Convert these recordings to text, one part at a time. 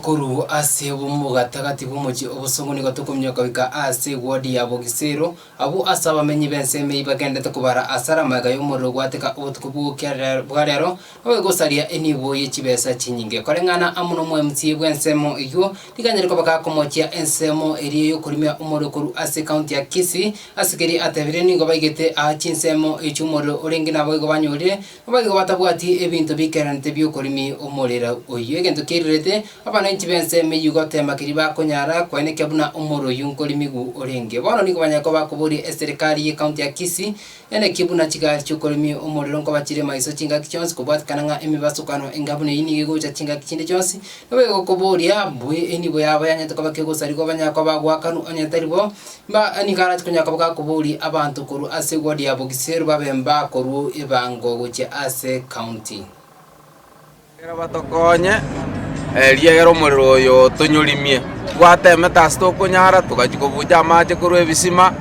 Kuru ase bumugati bumuji obusongo nigo tukumyoka wika ase wodi ya Bogisero abu asaba menyi benseme ibagende tukubara asara maga yomoro gwateka otukubu bwarero awe gosaria enibo yechibesa chinyinge korengana amuno mu MC bwensemo iyo liganyere ko baka komochia ensemo eri yo kurimya umoro kuru ase county ya Kisii asikeri atebire ningo baigete a chinsemo echumoro orengi nabo go banyore bagigo batabwati ebintu bikerante byo kurimi umorera oyo egento kirirete nanchi bense meyugo tema kiriba konyara kwene kebuna umoro yunkoli migu orenge bono niko banyako bakuburi serikali ye county ya Kisii ene kibuna chigari chukolimi umoro nko bachire maiso chinga kichonsi kubwatikana emibasukano engabune yini gigo cha chinga kichinde chonsi nobego kuburia bwe enibo yaba yanyata kabakego sariko banyako bagwakanu anyataribo mba anikara tukunyako bakuburi abantu kuru ase wodi ya Bogisero babemba koru ibango goche ase county era batokonye Eliegero umuriro yo tunyurimie twateme tasi tukunyara tukajikubuja amache kuru ebisima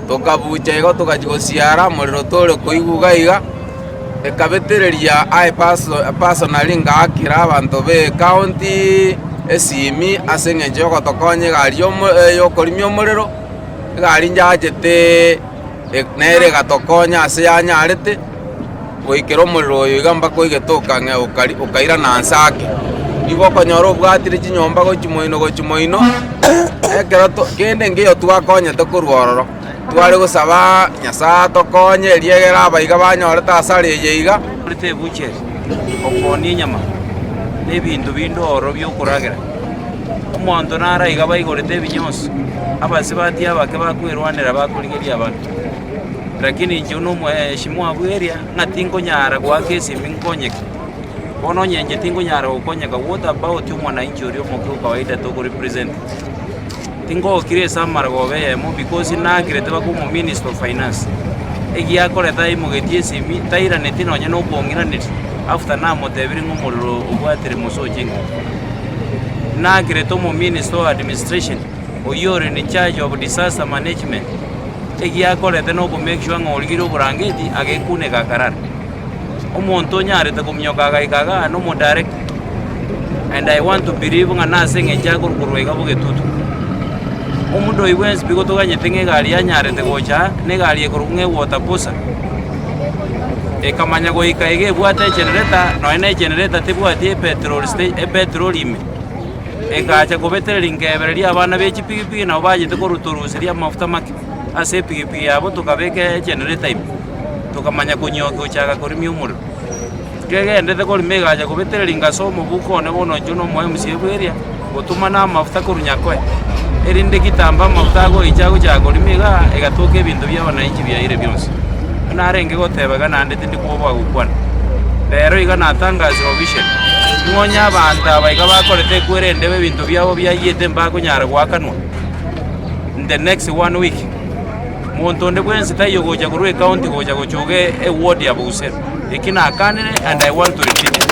tukabuja igo tukajigosiara umuriro turi kuiguga iga ekabetereria ai personally ngakira abantu be county esimi ase ng'encho yogotokonya gari yokorimia umuriro gari njachete nere gatokonya ase yanyarete goikera umuriro oyo iga mpaka oigetuka ukaira na nsake igo konyora obwatire chinyomba gochimoino ekero kende ngiyo twakonyete korwororo tware gosaba Nyasaye tokonye eriegera abaiga banyorete asara eye iga rite buche okoni nyama nebintu bindoro byokuragera omonto nara iga baigorete ebinyonsi abasibati abake bakwirwanira bakurigeria abantu lakini njuno mweshimwa bweria ngatingonyara gwake esimi nkonyeka bono nyenje tingo nyara ukonyeka what about mwananchi uri omoke kawaida to represent tingo kire samara gobe mo because na kirete bakumo minister of finance egia koreta imugetie simi taira netino nya no bongira net after na motebiri ngomoro ubwatire musojinga na kirete mo minister of administration oyore in charge of disaster management egia koreta no go make sure ngorigiro burangeti agekune gakarara omonto nyarete kumyoka gaikaga no mo direct and I want to believe ngana senge chakuru kurwega bugetutu omundo iwens bigoto ganyetenge gari anyarete gocha ne gari ekurunge water posa ekamanya goika ege bwate generator no ene generator tibwati petrol state petrol ime egacha gobetere ngebereri abana bechi pigipigi na bajete koruturusiria mafuta make ase pigipigi abo tukabeke generator ime tukamanya kunyoka uchaga kurimia umuriro gegendete korime gacha kubetereri ngasomo bukone bono njuno mwe musibweria gutuma na mafuta kurunyakwe erinde kitamba mafuta go ichago cha kurimiga egatoka ebintu by'abananchi byaire byonse narenge gotebaga nande tindi kuba gukwana rero iga natangaza vision ngonya abantu abaiga bakorete kwerende ebintu byabo byayete mbago nyara gwakanwa in the next 1 week montonde bwense tayo goja kurwe county goja gochoge e ward ya Bogisero ikina kanene and I want to repeat it.